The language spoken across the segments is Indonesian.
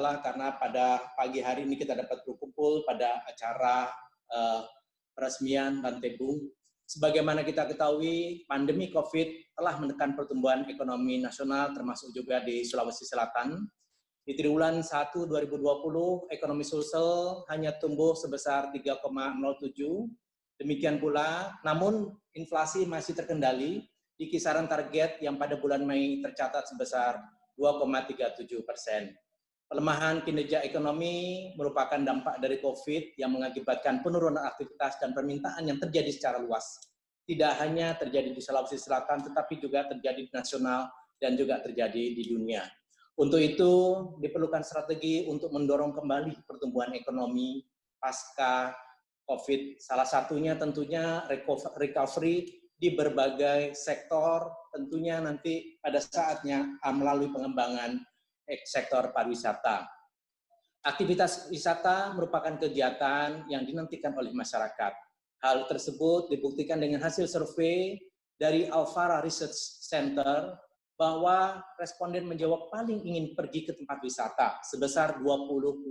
Alhamdulillah karena pada pagi hari ini kita dapat berkumpul pada acara peresmian Lantebung. Sebagaimana kita ketahui, pandemi COVID telah menekan pertumbuhan ekonomi nasional termasuk juga di Sulawesi Selatan. Di triwulan 1 2020, ekonomi Sulsel hanya tumbuh sebesar 3,07. Demikian pula, namun inflasi masih terkendali di kisaran target yang pada bulan Mei tercatat sebesar 2,37%. Pelemahan kinerja ekonomi merupakan dampak dari COVID yang mengakibatkan penurunan aktivitas dan permintaan yang terjadi secara luas. Tidak hanya terjadi di Sulawesi Selatan, tetapi juga terjadi di nasional dan juga terjadi di dunia. Untuk itu, diperlukan strategi untuk mendorong kembali pertumbuhan ekonomi pasca COVID. Salah satunya tentunya recovery di berbagai sektor, tentunya nanti pada saatnya melalui pengembangan sektor pariwisata. Aktivitas wisata merupakan kegiatan yang dinantikan oleh masyarakat. Hal tersebut dibuktikan dengan hasil survei dari Alfara Research Center bahwa responden menjawab paling ingin pergi ke tempat wisata sebesar 22%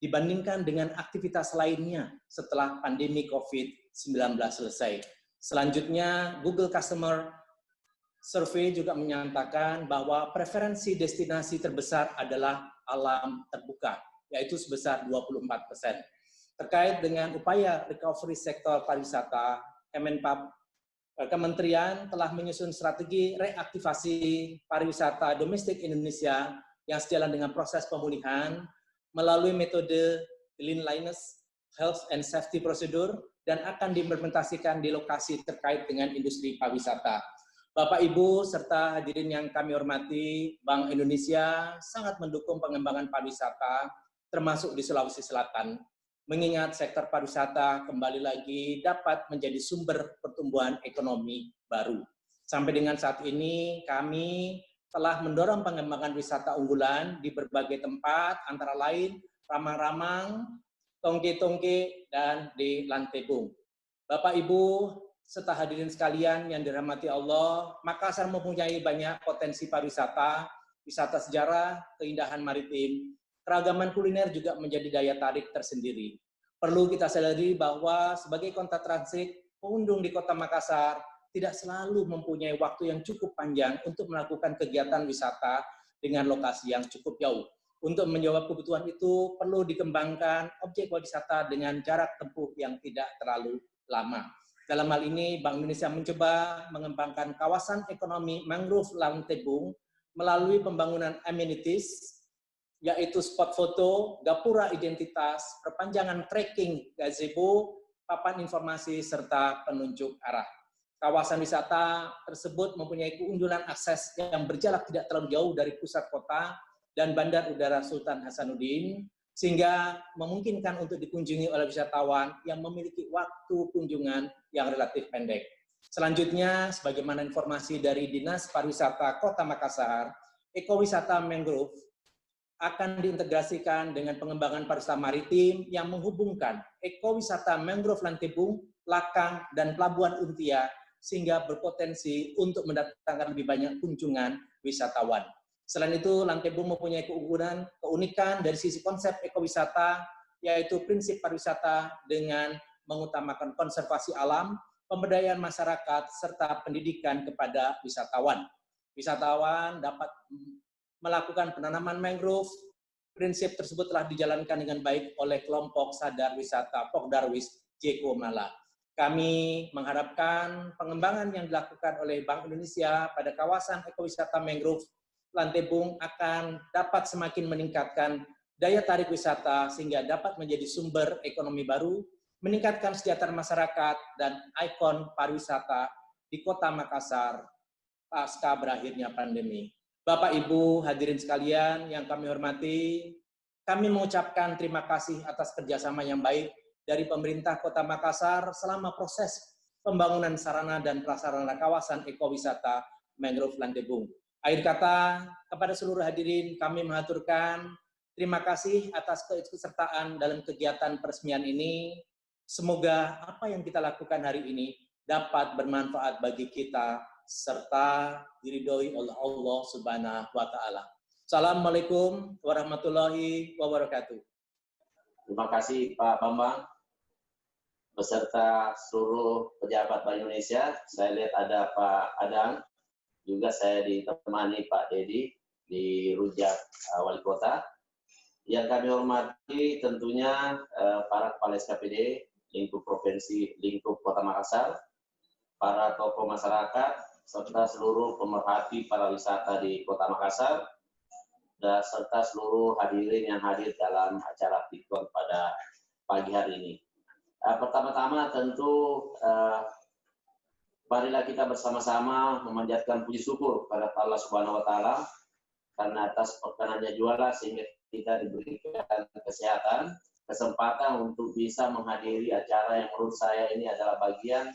dibandingkan dengan aktivitas lainnya setelah pandemi COVID-19 selesai. Selanjutnya, Google Customer Survey juga menyatakan bahwa preferensi destinasi terbesar adalah alam terbuka, yaitu sebesar 24%. Terkait dengan upaya recovery sektor pariwisata, Kementerian telah menyusun strategi reaktivasi pariwisata domestik Indonesia yang sejalan dengan proses pemulihan melalui metode Cleanliness, Health and Safety Procedure dan akan diimplementasikan di lokasi terkait dengan industri pariwisata. Bapak, Ibu, serta hadirin yang kami hormati, Bank Indonesia sangat mendukung pengembangan pariwisata termasuk di Sulawesi Selatan. Mengingat sektor pariwisata kembali lagi dapat menjadi sumber pertumbuhan ekonomi baru. Sampai dengan saat ini kami telah mendorong pengembangan wisata unggulan di berbagai tempat, antara lain Ramang-Ramang, Tongke-Tongke, dan di Lantebung. Bapak, Ibu, serta hadirin sekalian yang dirahmati Allah, Makassar mempunyai banyak potensi pariwisata, wisata sejarah, keindahan maritim, keragaman kuliner juga menjadi daya tarik tersendiri. Perlu kita sadari bahwa sebagai kota transit, pengunjung di kota Makassar tidak selalu mempunyai waktu yang cukup panjang untuk melakukan kegiatan wisata dengan lokasi yang cukup jauh. Untuk menjawab kebutuhan itu, perlu dikembangkan objek wisata dengan jarak tempuh yang tidak terlalu lama. Dalam hal ini, Bank Indonesia mencoba mengembangkan kawasan ekonomi mangrove Lantebung melalui pembangunan amenities, yaitu spot foto, gapura identitas, perpanjangan trekking gazebo, papan informasi, serta penunjuk arah. Kawasan wisata tersebut mempunyai keunggulan akses yang berjarak tidak terlalu jauh dari pusat kota dan Bandar Udara Sultan Hasanuddin, sehingga memungkinkan untuk dikunjungi oleh wisatawan yang memiliki waktu kunjungan yang relatif pendek. Selanjutnya, sebagaimana informasi dari Dinas Pariwisata Kota Makassar, ekowisata mangrove akan diintegrasikan dengan pengembangan pariwisata maritim yang menghubungkan ekowisata mangrove Lantebung, Lakang, dan Pelabuhan Untia sehingga berpotensi untuk mendatangkan lebih banyak kunjungan wisatawan. Selain itu, Lantebung mempunyai keunikan dari sisi konsep ekowisata, yaitu prinsip pariwisata dengan mengutamakan konservasi alam, pemberdayaan masyarakat, serta pendidikan kepada wisatawan. Wisatawan dapat melakukan penanaman mangrove. Prinsip tersebut telah dijalankan dengan baik oleh kelompok sadar wisata Pokdarwis Jeko Mala. Kami mengharapkan pengembangan yang dilakukan oleh Bank Indonesia pada kawasan ekowisata mangrove Lantebung akan dapat semakin meningkatkan daya tarik wisata sehingga dapat menjadi sumber ekonomi baru, meningkatkan kesejahteraan masyarakat, dan ikon pariwisata di Kota Makassar pasca berakhirnya pandemi. Bapak, Ibu, hadirin sekalian yang kami hormati, kami mengucapkan terima kasih atas kerjasama yang baik dari pemerintah Kota Makassar selama proses pembangunan sarana dan prasarana kawasan ekowisata mangrove Lantebung. Akhir kata, kepada seluruh hadirin kami mengaturkan terima kasih atas keikutsertaan dalam kegiatan peresmian ini. Semoga apa yang kita lakukan hari ini dapat bermanfaat bagi kita serta diridhoi oleh Allah Subhanahu wa Ta'ala. Assalamualaikum warahmatullahi wabarakatuh. Terima kasih Pak Bambang beserta seluruh pejabat Bank Indonesia. Saya lihat ada Pak Adang, juga saya ditemani Pak Dedi di Rujak Wali Kota. Yang kami hormati tentunya para kepala SKPD, lingkup provinsi, lingkup Kota Makassar, para tokoh masyarakat, serta seluruh pemerhati para wisata di Kota Makassar, dan serta seluruh hadirin yang hadir dalam acara TIKON pada pagi hari ini. Pertama-tama tentu marilah kita bersama-sama memanjatkan puji syukur kepada Allah Subhanahu wa Ta'ala karena atas perkenannya juara sehingga kita diberikan kesehatan, kesempatan untuk bisa menghadiri acara yang menurut saya ini adalah bagian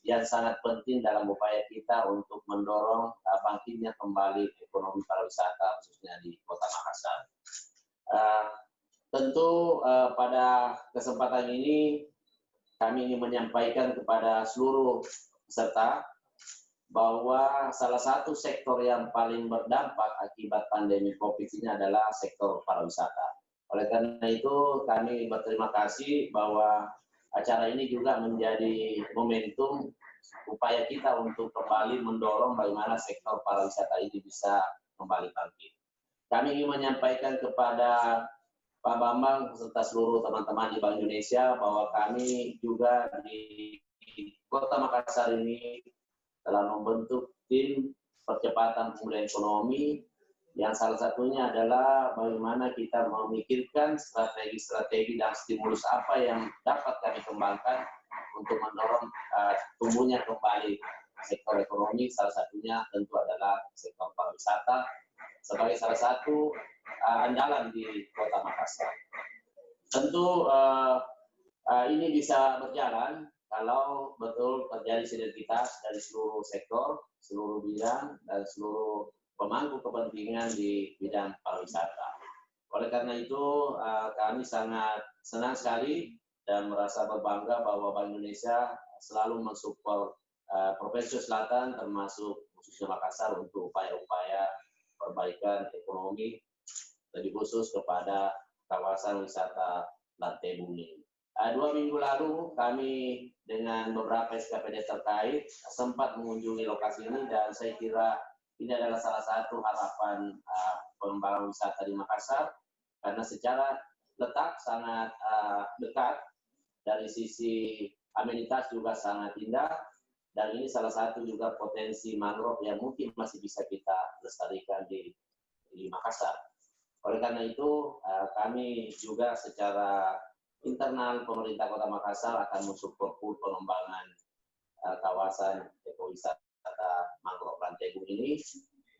yang sangat penting dalam upaya kita untuk mendorong bangkitnya kembali ekonomi pariwisata khususnya di Kota Makassar. Tentu pada kesempatan ini kami ingin menyampaikan kepada seluruh peserta bahwa salah satu sektor yang paling berdampak akibat pandemi COVID ini adalah sektor pariwisata. Oleh karena itu kami berterima kasih bahwa acara ini juga menjadi momentum upaya kita untuk kembali mendorong bagaimana sektor pariwisata ini bisa kembali bangkit. Kami ingin menyampaikan kepada Pak Bambang serta seluruh teman-teman di Bank Indonesia bahwa kami juga di Kota Makassar ini telah membentuk tim percepatan pemulihan ekonomi yang salah satunya adalah bagaimana kita memikirkan strategi-strategi dan stimulus apa yang dapat kami kembangkan untuk mendorong tumbuhnya kembali sektor ekonomi, salah satunya tentu adalah sektor pariwisata sebagai salah satu andalan di Kota Makassar. Tentu ini bisa berjalan kalau betul terjadi sinergitas dari seluruh sektor, seluruh bidang, dan seluruh pemangku kepentingan di bidang pariwisata. Oleh karena itu, kami sangat senang sekali dan merasa berbangga bahwa Bank Indonesia selalu mensupport Provinsi Selatan, termasuk khususnya Makassar, untuk upaya-upaya perbaikan ekonomi, lebih khusus kepada kawasan wisata Lantai Bumi. 2 minggu lalu kami dengan beberapa SKPD terkait sempat mengunjungi lokasi ini dan saya kira ini adalah salah satu harapan pengembangan wisata di Makassar karena secara letak sangat dekat, dari sisi amenitas juga sangat indah, dan ini salah satu juga potensi mangrove yang mungkin masih bisa kita lestarikan di Makassar. Oleh karena itu kami juga secara internal pemerintah Kota Makassar akan mensupport pengembangan kawasan ekowisata mangrove Lantai Bumi ini,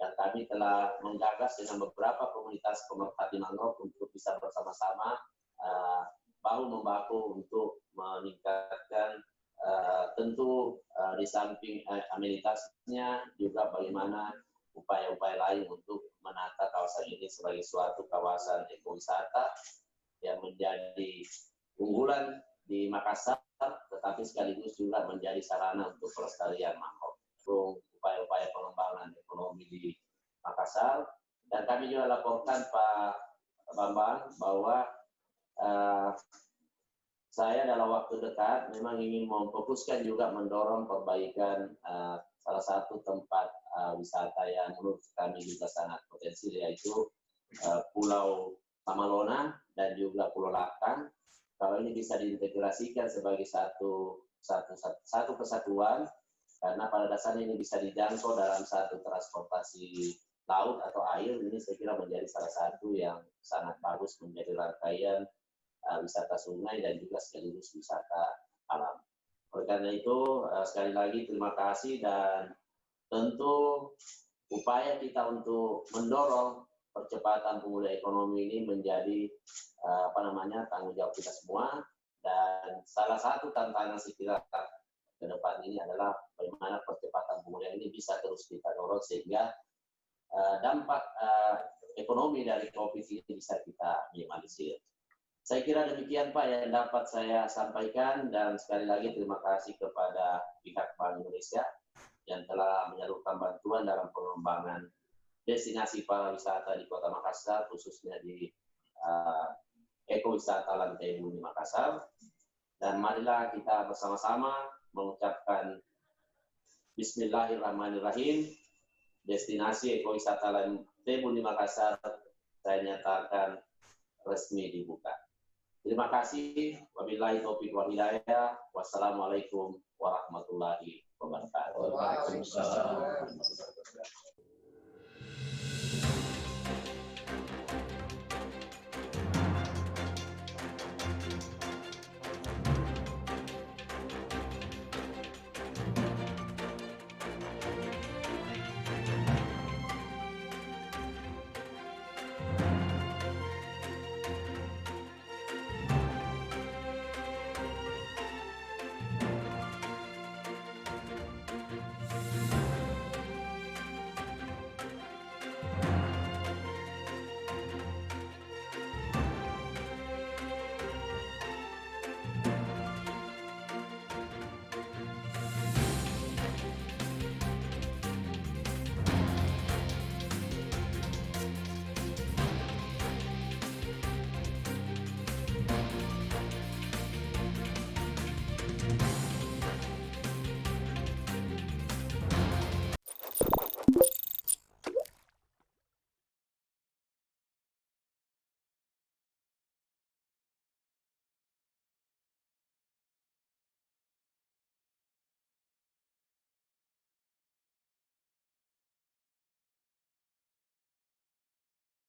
dan kami telah menggagas dengan beberapa komunitas pemerhati mangrove untuk bisa bersama-sama bahu-membahu untuk meningkatkan tentu di samping amenitasnya juga bagaimana upaya-upaya lain untuk menata kawasan ini sebagai suatu kawasan ekowisata yang menjadi unggulan di Makassar, tetapi sekaligus juga menjadi sarana untuk pelestarian mangrove, upaya-upaya pengembangan ekonomi di Makassar. Dan kami juga laporkan Pak Bambang bahwa saya dalam waktu dekat memang ingin memfokuskan juga mendorong perbaikan salah satu tempat wisata yang menurut kami juga sangat potensial, yaitu Pulau Tamalona dan juga Pulau Lakang. Kalau ini bisa diintegrasikan sebagai satu kesatuan, karena pada dasarnya ini bisa dijangkau dalam satu transportasi laut atau air, ini saya kira menjadi salah satu yang sangat bagus menjadi rangkaian wisata sungai dan juga sekaligus wisata alam. Oleh karena itu, sekali lagi terima kasih, dan tentu upaya kita untuk mendorong percepatan pemulihan ekonomi ini menjadi tanggung jawab kita semua, dan salah satu tantangan sekira ke depan ini adalah bagaimana percepatan pemulihan ini bisa terus kita dorong sehingga dampak ekonomi dari COVID ini bisa kita minimalisir. Saya kira demikian Pak yang dapat saya sampaikan, dan sekali lagi terima kasih kepada pihak Bank Indonesia yang telah menyalurkan bantuan dalam pengembangan destinasi pariwisata di Kota Makassar, khususnya di ekowisata Lantai Bumi Makassar. Dan marilah kita bersama-sama mengucapkan Bismillahirrahmanirrahim. Destinasi ekowisata Lantai Bumi Makassar saya nyatakan resmi dibuka. Terima kasih. Wabillahi taufiq wal hidayah. Wassalamualaikum warahmatullahi wabarakatuh. Waalaikumsalam.